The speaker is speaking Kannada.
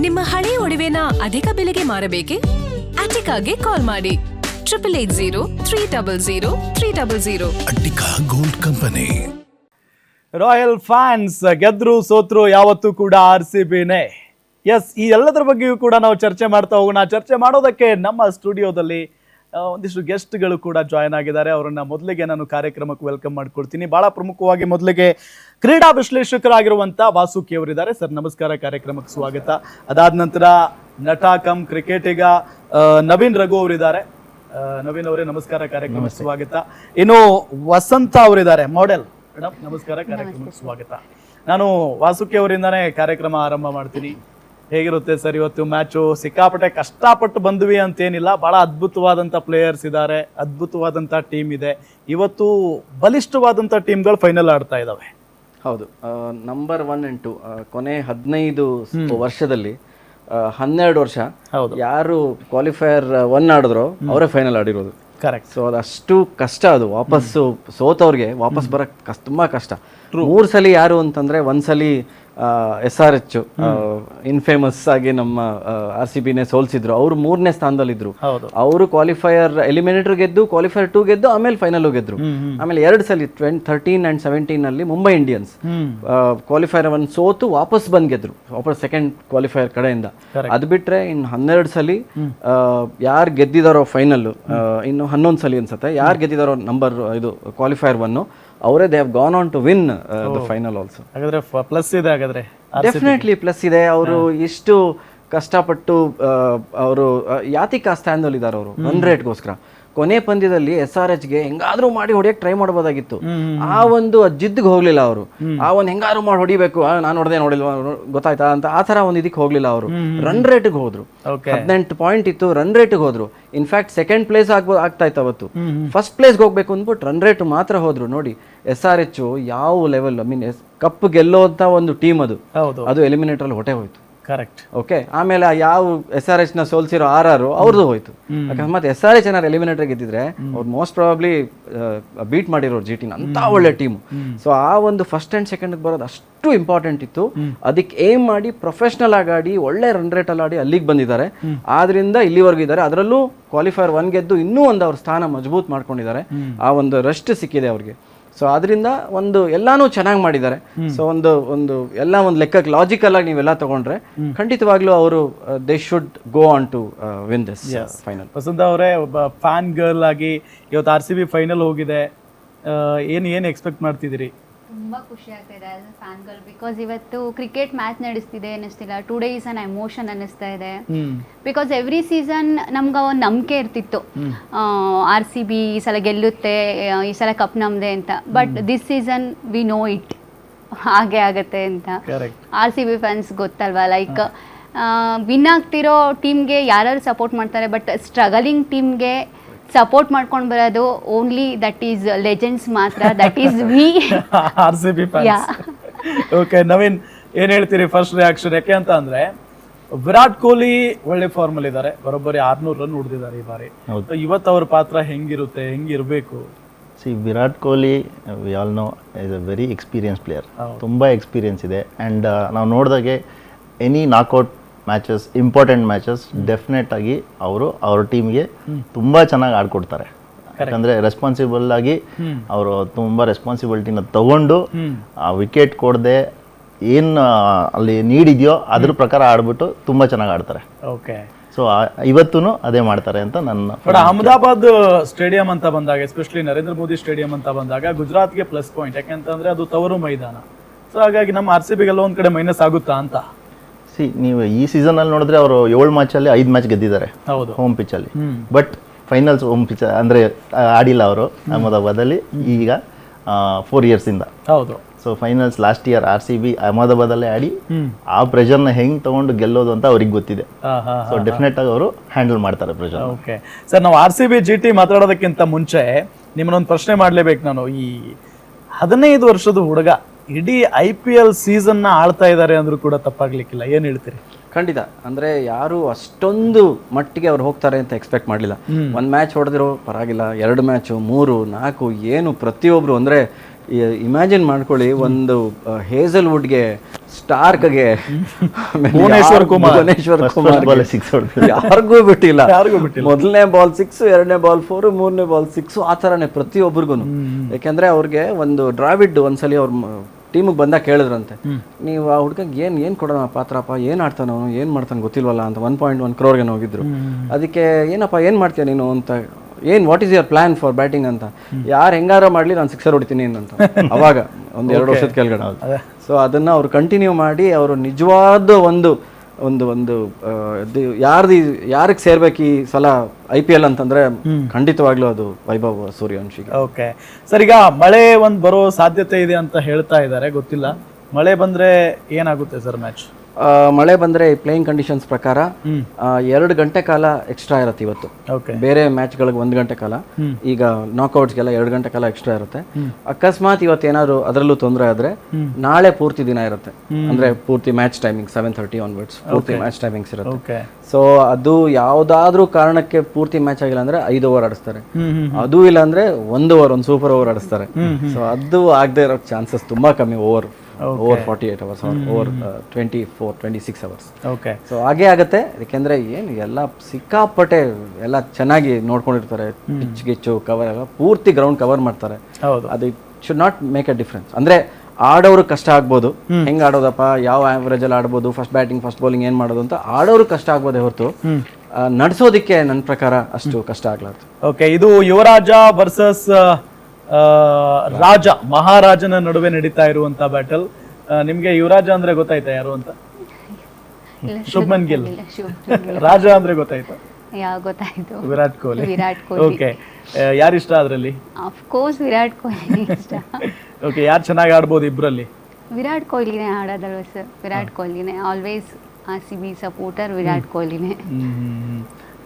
ನಿಮ್ಮ ಹಳೆಯ ಒಡವೆನ ಅಧಿಕ ಬೆಲೆಗೆ ಮಾರಬೇಕೆ? ಅಟಿಕಾಗೆ ಕಾಲ್ ಮಾಡಿ 8803000300. Attica gold company. Royal fans ಗೆದ್ರು ಸೋತ್ರು ಯಾವತ್ತೂ ಕೂಡ RCBನೇ. ಎಸ್, ಈ ಎಲ್ಲದರ ಬಗ್ಗೆಯೂ ಕೂಡ ನಾವು ಚರ್ಚೆ ಮಾಡ್ತಾ ಹೋಗೋಣ. ಚರ್ಚೆ ಮಾಡೋದಕ್ಕೆ ನಮ್ಮ ಸ್ಟುಡಿಯೋದಲ್ಲಿ ಒಂದಿಷ್ಟು ಗೆಸ್ಟ್ಗಳು ಕೂಡ ಜಾಯ್ನ್ ಆಗಿದ್ದಾರೆ. ಅವರನ್ನ ಮೊದಲಿಗೆ ನಾನು ಕಾರ್ಯಕ್ರಮಕ್ಕೆ ವೆಲ್ಕಮ್ ಮಾಡ್ಕೊಳ್ತೀನಿ. ಬಹಳ ಪ್ರಮುಖವಾಗಿ ಮೊದಲಿಗೆ ಕ್ರೀಡಾ ವಿಶ್ಲೇಷಕರಾಗಿರುವಂಥ ವಾಸುಕಿ ಅವರಿದ್ದಾರೆ. ಸರ್ ನಮಸ್ಕಾರ, ಕಾರ್ಯಕ್ರಮಕ್ಕೆ ಸ್ವಾಗತ. ಅದಾದ ನಂತರ ನಟ ಕಮ್ ಕ್ರಿಕೆಟಿಗ ನವೀನ್ ರಘು ಅವರಿದ್ದಾರೆ. ನವೀನ್ ಅವರೇ ನಮಸ್ಕಾರ, ಕಾರ್ಯಕ್ರಮಕ್ಕೆ ಸ್ವಾಗತ. ಇನ್ನು ವಸಂತ ಅವರಿದ್ದಾರೆ, ಮಾಡೆಲ್. ಮೇಡಮ್ ನಮಸ್ಕಾರ, ಕಾರ್ಯಕ್ರಮಕ್ಕೆ ಸ್ವಾಗತ. ನಾನು ವಾಸುಕಿ ಅವರಿಂದಾನೇ ಕಾರ್ಯಕ್ರಮ ಆರಂಭ ಮಾಡ್ತೀನಿ. ಹೇಗಿರುತ್ತೆ ಸರ್ ಇವತ್ತು ಮ್ಯಾಚು? ಸಿಕ್ಕಾಪಟ್ಟೆ ಕಷ್ಟಪಟ್ಟು ಬಂದ್ವಿ ಅಂತೇನಿಲ್ಲ, ಬಹಳ ಅದ್ಭುತವಾದಂಥ ಪ್ಲೇಯರ್ಸ್ ಇದ್ದಾರೆ, ಅದ್ಭುತವಾದಂಥ ಟೀಮ್ ಇದೆ. ಇವತ್ತು ಬಲಿಷ್ಠವಾದಂಥ ಟೀಮ್ಗಳು ಫೈನಲ್ ಆಡ್ತಾ ಇದ್ದಾವೆ. ಹೌದು, ನಂಬರ್ 1 and 2 ಕೊನೆ 15 ವರ್ಷದಲ್ಲಿ 12 ವರ್ಷ ಯಾರು ಕ್ವಾಲಿಫೈಯರ್ 1 ಆಡಿದ್ರು ಅವರೇ ಫೈನಲ್ ಆಡಿರೋದು. ಕರೆಕ್ಟ್. ಸೊ ಅದಷ್ಟು ಕಷ್ಟ, ಅದು ವಾಪಸ್ಸು ಸೋತವ್ರಿಗೆ ವಾಪಸ್ ಬರಕ್ ತುಂಬಾ ಕಷ್ಟ. 3 ಸಲ ಯಾರು ಅಂತಂದ್ರೆ, ಒಂದ್ಸಲಿ SRH ಇನ್ಫೇಮಸ್ ಆಗಿ ನಮ್ಮ RCBನೇ ಸೋಲ್ಸಿದ್ರು, ಅವರು 3ನೇ ಸ್ಥಾನದಲ್ಲಿದ್ರು. ಅವರು ಕ್ವಾಲಿಫೈಯರ್ ಎಲಿಮಿನೇಟರ್ ಗೆದ್ದು, ಕ್ವಾಲಿಫೈಯರ್ 2 ಗೆದ್ದು, ಆಮೇಲೆ ಫೈನಲ್ ಗೆದ್ರು. ಆಮೇಲೆ 2 ಸಲ 2013 and 17 ಅಲ್ಲಿ ಮುಂಬೈ ಇಂಡಿಯನ್ಸ್ ಕ್ವಾಲಿಫೈಯರ್ 1 ಸೋತು ವಾಪಸ್ ಬಂದ್ ಗೆದ್ರು, ವಾಪಸ್ ಸೆಕೆಂಡ್ ಕ್ವಾಲಿಫೈಯರ್ ಕಡೆಯಿಂದ. ಅದು ಬಿಟ್ರೆ ಇನ್ನು 12 ಸಲ ಯಾರು ಗೆದ್ದಿದಾರೋ ಫೈನಲ್, ಇನ್ನು 11 ಸಲ ಅನ್ಸುತ್ತೆ ಯಾರು ಗೆದ್ದಿದಾರೋ ನಂಬರ್ ಇದು ಕ್ವಾಲಿಫೈಯರ್ 1, ಅವರೇ they have gone on to win the final also. ಹಾಗಾದ್ರೆ ಪ್ಲಸ್ ಇದೆ. ಹಾಗಾದ್ರೆ ಡೆಫಿನೆಟ್ಲಿ ಪ್ಲಸ್ ಇದೆ. ಅವರು ಇಷ್ಟು ಕಷ್ಟಪಟ್ಟು ಅವರು ಯಾತಿಕ ಸ್ಥಾನದಲ್ಲಿ ಇದ್ದಾರೆ. ಅವರು ರನ್ ರೇಟ್ಗೋಸ್ಕರ ಕೊನೆ ಪಂದ್ಯದಲ್ಲಿ SRHಗೆ ಹೆಂಗಾದ್ರೂ ಮಾಡಿ ಹೊಡಿಯಕ್ಕೆ ಟ್ರೈ ಮಾಡಬಹುದಾಗಿತ್ತು. ಆ ಒಂದು ಜಿದ್ದಿಗೆ ಹೋಗ್ಲಿಲ್ಲ ಅವರು. ಆ ಒಂದು ಹೆಂಗಾದ್ರೂ ಮಾಡಿ ಹೊಡಿಬೇಕು, ನಾನು ನೋಡಿಲ್ವ ಗೊತ್ತಾಯ್ತಾ ಅಂತ ಆ ತರ ಒಂದು ಇದಕ್ಕೆ ಹೋಗ್ಲಿಲ್ಲ ಅವರು. ರನ್ ರೇಟ್ಗೆ ಹೋದ್ರು. 18 ಪಾಯಿಂಟ್ ಇತ್ತು, ರನ್ ರೇಟ್ಗೆ ಹೋದ್ರು. ಇನ್ಫ್ಯಾಕ್ಟ್ ಸೆಕೆಂಡ್ ಪ್ಲೇಸ್ ಆಗ್ತಾ ಇತ್ತು ಅವತ್ತು. ಫಸ್ಟ್ ಪ್ಲೇಸ್ಗೆ ಹೋಗ್ಬೇಕು ಅಂದ್ಬಿಟ್ಟು ರನ್ ರೇಟ್ ಮಾತ್ರ ಹೋದ್ರು. ನೋಡಿ SRH ಯಾವ ಲೆವೆಲ್, ಐ ಮೀನ್ ಕಪ್ ಗೆಲ್ಲೋಂತ ಒಂದು ಟೀಮ್ ಅದು ಎಲಿಮಿನೇಟರ್ ಅಲ್ಲಿ ಹೊಟ್ಟೆ ಹೋಯ್ತು. ಕರೆಕ್ಟ್. ಓಕೆ, ಆಮೇಲೆ ಯಾವ SRH ನ ಸೋಲ್ಸಿರೋ RR ಅವ್ರದ್ದು ಹೋಯ್ತು. ಅಕಸ್ಮಾತ್ SRH ಏನಾರು ಎಲಿಮಿನೇಟರ್ ಗೆದ್ದಿದ್ರೆ ಅವ್ರು ಮೋಸ್ಟ್ ಪ್ರಾಬಬ್ಲಿ ಬೀಟ್ ಮಾಡಿರೋರು GT ನ, ಅಂತ ಒಳ್ಳೆ ಟೀಮ್. ಸೊ ಆ ಒಂದು ಫಸ್ಟ್ ಅಂಡ್ ಸೆಕೆಂಡ್ ಬರೋದು ಅಷ್ಟು ಇಂಪಾರ್ಟೆಂಟ್ ಇತ್ತು. ಅದಕ್ಕೆ ಏಮ್ ಮಾಡಿ ಪ್ರೊಫೆಷನಲ್ ಆಗಿ ಒಳ್ಳೆ ರನ್ ರೇಟ್ ಅಲ್ಲಿ ಆಡಿ ಅಲ್ಲಿಗೆ ಬಂದಿದ್ದಾರೆ. ಆದ್ರಿಂದ ಇಲ್ಲಿವರೆಗೂ ಇದ್ದಾರೆ. ಅದರಲ್ಲೂ ಕ್ವಾಲಿಫೈಯರ್ 1 ಗೆದ್ದು ಇನ್ನೂ ಒಂದು ಅವ್ರ ಸ್ಥಾನ ಮಜಬೂತ್ ಮಾಡ್ಕೊಂಡಿದ್ದಾರೆ. ಆ ಒಂದು ರೆಸ್ಟ್ ಸಿಕ್ಕಿದೆ ಅವ್ರಿಗೆ. ಸೊ ಅದರಿಂದ ಒಂದು ಎಲ್ಲಾನು ಚೆನ್ನಾಗಿ ಮಾಡಿದ್ದಾರೆ. ಸೊ ಒಂದು ಎಲ್ಲ ಒಂದು ಲೆಕ್ಕಕ್ಕೆ ಲಾಜಿಕಲ್ ಆಗಿ ನೀವೆಲ್ಲ ತಗೊಂಡ್ರೆ ಖಂಡಿತವಾಗ್ಲೂ ಅವರು they should go on to win this final. Vasanta ಅವರೇ, ಒಬ್ಬ ಫ್ಯಾನ್ ಗರ್ಲ್ ಆಗಿ ಇವತ್ತು RCB ಫೈನಲ್ ಹೋಗಿದೆ, ಏನು ಎಕ್ಸ್ಪೆಕ್ಟ್ ಮಾಡ್ತಿದ್ದೀರಿ? ತುಂಬ ಖುಷಿ ಆಗ್ತಾ ಇದೆ as a fan girl, because ಇವತ್ತು ಕ್ರಿಕೆಟ್ ಮ್ಯಾಚ್ ನಡೆಸ್ತಿದೆ ಅನ್ನಿಸ್ತಿಲ್ಲ. 2 days ಅನ್ ಎಮೋಷನ್ ಅನ್ನಿಸ್ತಾ ಇದೆ. ಬಿಕಾಸ್ ಎವ್ರಿ ಸೀಸನ್ ನಮ್ಗೆ ಒಂದು ನಂಬಿಕೆ ಇರ್ತಿತ್ತು, RCB ಈ ಸಲ ಗೆಲ್ಲುತ್ತೆ, ಈ ಸಲ ಕಪ್ ನಮ್ದೆ ಅಂತ. But this season we know it ಹಾಗೆ ಆಗತ್ತೆ ಅಂತ. RCB ಫ್ಯಾನ್ಸ್ ಗೊತ್ತಲ್ವಾ, ಲೈಕ್ ವಿನ್ ಆಗ್ತಿರೋ ಟೀಮ್ಗೆ ಯಾರು ಸಪೋರ್ಟ್ ಮಾಡ್ತಾರೆ, ಬಟ್ ಸ್ಟ್ರಗಲಿಂಗ್ ಟೀಮ್ಗೆ ಸಪೋರ್ಟ್ ಮಾಡ್ಕೊಂಡು ಬರೋದು ಓನ್ಲಿ ದಟ್ ಈಸ್ ಲೆಜೆಂಡ್ಸ್ ಮಾತ್ರ, that is we RCB fans. Okay, Naveen ಏನ್ ಹೇಳ್ತೀರಿ ಫಸ್ಟ್ ರಿಯಾಕ್ಷನ್? ಯಾಕೆ ಅಂತ ಅಂದ್ರೆ ವಿರಾಟ್ ಕೊಹ್ಲಿ ಒಳ್ಳೆ ಫಾರ್ಮ್ ಅಲ್ಲಿ ಇದ್ದಾರೆ, ಬರೋಬ್ಬರಿ 600 ರನ್ ಹೊಡೆದಿದ್ದಾರೆ ಈ ಬಾರಿ. ಇವತ್ತು ಅವ್ರ ಪಾತ್ರ ಹೆಂಗಿರುತ್ತೆ, ಹೆಂಗಿರ್ಬೇಕು? Virat Kohli we all know is a very experience player, ತುಂಬ ಎಕ್ಸ್ಪೀರಿಯನ್ಸ್ ಇದೆ. ಆ್ಯಂಡ್ ನಾವು ನೋಡಿದಾಗೆ any knockout matches, important matches definite ಆಗಿ ಅವ್ರ ಟೀಮ್ಗೆ ತುಂಬ ಚೆನ್ನಾಗಿ ಆಡ್ಕೊಡ್ತಾರೆ. ಯಾಕಂದರೆ ರೆಸ್ಪಾನ್ಸಿಬಲ್ ಆಗಿ ಅವರು ತುಂಬ ರೆಸ್ಪಾನ್ಸಿಬಿಲಿಟಿನ ತಗೊಂಡು ಆ ವಿಕೆಟ್ ಕೊಡದೆ ಏನು ಅಲ್ಲಿ ನೀಡಿದೆಯೋ ಅದ್ರ ಪ್ರಕಾರ ಆಡ್ಬಿಟ್ಟು ತುಂಬ ಚೆನ್ನಾಗಿ ಆಡ್ತಾರೆ. ಓಕೆ, ಸೊ ಇವತ್ತೂ ಅದೇ ಮಾಡ್ತಾರೆ ಅಂತ ನನ್ನ. ಅಹಮದಾಬಾದ್ ಸ್ಟೇಡಿಯಂ ಅಂತ ಬಂದಾಗ, ಎಸ್ಪೆಷಲಿ ನರೇಂದ್ರ ಮೋದಿ ಸ್ಟೇಡಿಯಂ ಅಂತ ಬಂದಾಗ ಗುಜರಾತ್ಗೆ ಪ್ಲಸ್ ಪಾಯಿಂಟ್, ಯಾಕೆಂತಂದ್ರೆ ಅದು ತವರು ಮೈದಾನ. ಸೊ ಹಾಗಾಗಿ ನಮ್ಮ RCBಗೆಲ್ಲ ಒಂದ್ ಕಡೆ ಮೈನಸ್ ಆಗುತ್ತಾ ಅಂತ. ನೀವು ಈ ಸೀಸನ್ ಅಲ್ಲಿ ನೋಡಿದ್ರೆ ಅವರು 7 ಮ್ಯಾಚಲ್ಲಿ 5 ಮ್ಯಾಚ್ ಗೆದ್ದಿದ್ದಾರೆ ಹೋಮ್ ಪಿಚ್ ಅಲ್ಲಿ. ಬಟ್ ಫೈನಲ್ಸ್ ಹೋಮ್ ಪಿಚ್ ಅಂದ್ರೆ ಆಡಿಲ್ಲ ಅವರು ಅಹಮದಾಬಾದಲ್ಲಿ ಈಗ 4 years ಇಂದ. ಹೌದು. So finals last year RCB ಅಹಮದಾಬಾದಲ್ಲೇ ಆಡಿ ಆ ಪ್ರೆಷರ್ನ ಹೆಂಗ್ ತಗೊಂಡು ಗೆಲ್ಲೋದು ಅಂತ ಅವ್ರಿಗೆ ಗೊತ್ತಿದೆ. ಸೊ ಡೆಫಿನೆಟ್ ಆಗಿ ಅವರು ಹ್ಯಾಂಡಲ್ ಮಾಡ್ತಾರೆ ಪ್ರೆಷರ್. ಓಕೆ ಸರ್, ನಾವು RCB GT ಮಾತಾಡೋದಕ್ಕಿಂತ ಮುಂಚೆ ನಿಮ್ಮನ್ನೊಂದು ಪ್ರಶ್ನೆ ಮಾಡ್ಲೇಬೇಕು ನಾನು. ಈ 15 ವರ್ಷದ ಹುಡುಗ ಇಡೀ IPL ಸೀಸನ್ನ ಆಳ್ತಾ ಇದ್ದಾರೆ ಅಂದ್ರೂ ಕೂಡ ತಪ್ಪಾಗ್ಲಿಕ್ಕಿಲ್ಲ, ಏನ್ ಹೇಳ್ತೀರಿ? ಖಂಡಿತ. ಅಂದ್ರೆ ಯಾರು ಅಷ್ಟೊಂದು ಮಟ್ಟಿಗೆ ಅವ್ರು ಹೋಗ್ತಾರೆ ಅಂತ ಎಕ್ಸ್ಪೆಕ್ಟ್ ಮಾಡಲಿಲ್ಲ. 1 ಮ್ಯಾಚ್ ಹೊಡೆದಿರೋ ಪರವಾಗಿಲ್ಲ, 2 ಮ್ಯಾಚು, 3, 4 ಏನು ಪ್ರತಿಯೊಬ್ರು ಅಂದ್ರೆ ಇಮ್ಯಾಜಿನ್ ಮಾಡ್ಕೊಳ್ಳಿ, ಒಂದು ಹೇಸಲ್ವುಡ್ಗೆ ಸ್ಟಾರ್ಕ್ಗೆ ಭುವನೇಶ್ವರ್ ಕುಮಾರ್. ball six ಹೊಡ್ದ್ರು. ಯಾರಿಗೂ ಬಿಟ್ಟಿಲ್ಲ. ಯಾರಿಗೂ ಬಿಟ್ಟಿಲ್ಲ. ಮೊದಲನೇ ಬಾಲ್ 6, ಎರಡನೇ ಬಾಲ್ 4, ಮೂರನೇ ಬಾಲ್ 6 ಆ ಥರನೇ ಪ್ರತಿಯೊಬ್ಬರಿಗೂ. ಯಾಕೆಂದ್ರೆ ಅವ್ರಿಗೆ ಒಂದು ಡ್ರಾವಿಡ್ ಒಂದ್ಸಲಿ ಅವ್ರ ಟೀಮಿಗೆ ಬಂದಾಗ ಕೇಳಿದ್ರಂತೆ, ನೀವು ಆ ಹುಡ್ಗಂಗೆ ಏನು ಕೊಡೋಣ ಪಾತ್ರಪ್ಪ, ಏನು ಆಡ್ತಾನೆ ಅವನು, ಏನು ಮಾಡ್ತಾನೆ ಗೊತ್ತಿಲ್ವಲ್ಲ ಅಂತ 1.1 crore ಹೋಗಿದ್ರು. ಅದಕ್ಕೆ ಏನಪ್ಪ ಏನು ಮಾಡ್ತೀಯ ನೀನು ಅಂತ, what is your plan for batting ಅಂತ, ಯಾರು ಹೆಂಗಾರ ಮಾಡಲಿ ನಾನು ಸಿಕ್ಸರ್ ಹೊಡಿತೀನಿ ಅಂತ ಅವಾಗ ಒಂದು 2 ವರ್ಷದ ಕೆಳಗಡೆ. ಸೊ ಅದನ್ನು ಅವ್ರು ಕಂಟಿನ್ಯೂ ಮಾಡಿ ಅವರು ನಿಜವಾದ ಒಂದು ಒಂದು ಒಂದು ಯಾರಿಗೆ ಸೇರ್ಬೇಕು ಈ ಸಲ IPL ಅಂತಂದ್ರೆ ಖಂಡಿತವಾಗ್ಲೂ ಅದು ವೈಭವ್ ಸೂರ್ಯವಂಶಿಗೆ. ಓಕೆ ಸರ್, ಈಗ ಮಳೆ ಒಂದು ಬರೋ ಸಾಧ್ಯತೆ ಇದೆ ಅಂತ ಹೇಳ್ತಾ ಇದ್ದಾರೆ, ಗೊತ್ತಿಲ್ಲ. ಮಳೆ ಬಂದ್ರೆ ಏನಾಗುತ್ತೆ ಸರ್ ಮ್ಯಾಚ್? ಮಳೆ ಬಂದ್ರೆ ಪ್ಲೇಯಿಂಗ್ ಕಂಡೀಷನ್ಸ್ ಪ್ರಕಾರ 2 ಗಂಟೆ ಕಾಲ ಎಕ್ಸ್ಟ್ರಾ ಇರುತ್ತೆ ಇವತ್ತು. ಬೇರೆ ಮ್ಯಾಚ್ಗಳಿಗೆ 1 ಗಂಟೆ ಕಾಲ, ಈಗ ನಾಕ್ಔಟ್ಸ್ಗೆಲ್ಲ 2 ಗಂಟೆ ಕಾಲ ಎಕ್ಸ್ಟ್ರಾ ಇರುತ್ತೆ. ಅಕಸ್ಮಾತ್ ಇವತ್ತು ಏನಾದ್ರು ಅದರಲ್ಲೂ ತೊಂದರೆ ಆದ್ರೆ ನಾಳೆ ಪೂರ್ತಿ ದಿನ ಇರುತ್ತೆ. ಅಂದ್ರೆ ಪೂರ್ತಿ ಮ್ಯಾಚ್ ಟೈಮಿಂಗ್ 7:30 ಆನ್ವರ್ಡ್ಸ್ ಪೂರ್ತಿ ಮ್ಯಾಚ್ ಟೈಮಿಂಗ್ಸ್ ಇರುತ್ತೆ. ಸೊ ಅದು ಯಾವ್ದಾದ್ರೂ ಕಾರಣಕ್ಕೆ ಪೂರ್ತಿ ಮ್ಯಾಚ್ ಆಗಿಲ್ಲ ಅಂದ್ರೆ 5 ಓವರ್ ಆಡಿಸ್ತಾರೆ, ಅದು ಇಲ್ಲ ಅಂದ್ರೆ 1 ಓವರ್, ಒಂದು ಸೂಪರ್ ಓವರ್ ಆಡಿಸ್ತಾರೆ. ಸೊ ಅದು ಆಗದೆ ಇರೋ ಚಾನ್ಸಸ್ ತುಂಬಾ ಕಮ್ಮಿ. Over 48 hours, over 24-26 hours. Okay, so ಹಾಗೆ ಆಗುತ್ತೆ. ಯಾಕೆಂದ್ರೆ ಏನು ಎಲ್ಲ ಸಿಕ್ಕಾಪಟ್ಟೆ ಎಲ್ಲ ಚೆನ್ನಾಗಿ ನೋಡ್ಕೊಂಡಿರ್ತಾರೆ, ಪಿಚ್ ಗಿಚ್ಚು ಕವರ್ ಎಲ್ಲ ಪೂರ್ತಿ ಗ್ರೌಂಡ್ ಕವರ್ ಮಾಡ್ತಾರೆ. ಅದು should not make a difference. ಅಂದ್ರೆ ಆಡೋರು ಕಷ್ಟ ಆಗ್ಬೋದು, ಹೆಂಗ್ ಆಡೋದಪ್ಪ, ಯಾವ ಆವರೇಜ್ ಅಲ್ಲಿ ಆಡ್ಬೋದು, ಫಸ್ಟ್ ಬ್ಯಾಟಿಂಗ್ ಫಸ್ಟ್ ಬೌಲಿಂಗ್ ಏನ್ ಮಾಡೋದು ಅಂತ ಆಡೋರು ಕಷ್ಟ ಆಗ್ಬೋದೇ ಹೊರತು ನಡೆಸೋದಿಕ್ಕೆ ನನ್ನ ಪ್ರಕಾರ ಅಷ್ಟು ಕಷ್ಟ ಆಗ್ಲಾರ್ದು. ಓಕೆ, ಇದು ಯುವರಾಜ ವರ್ಸಸ್ ರಾಜ, ಮಹಾರಾಜನ ನಡುವೆ ನಡೀತಾ ಇರುವಂತ ಬ್ಯಾಟಲ್. ನಿಮ್ಗೆ ಯುವರಾಜ ಅಂದ್ರೆ ಗೊತ್ತಾಯ್ತಾ ಯಾರು ಅಂತ? ಶುಭ್ಮನ್ ಗಿಲ್. ರಾಜ ಅಂದ್ರೆ ಗೊತ್ತಾಯ್ತಾ? ಗೊತ್ತಾಯ್ತು, ವಿರಾಟ್ ಕೊಹ್ಲಿ. ವಿರಾಟ್ ಕೊಹ್ಲಿ. ಓಕೆ, ಯಾರಿಷ್ಟ ಅದ್ರಲ್ಲಿ? ಆಫ್ ಕೋರ್ಸ್ ವಿರಾಟ್ ಕೊಹ್ಲಿ ಇಷ್ಟ. ಓಕೆ, ಯಾರು ಚೆನ್ನಾಗಿ ಆಡ್ಬೋದು ಇಬ್ರಲ್ಲಿ? ವಿರಾಟ್ ಕೊಹ್ಲಿನೇ ಆಡೋದಲ್ವ ಸರ್? ವಿರಾಟ್ ಕೊಹ್ಲಿನೇ ಆಲ್ವೇಸ್ RCB ಸಪೋರ್ಟರ್, ವಿರಾಟ್ ಕೊಹ್ಲಿನೇ.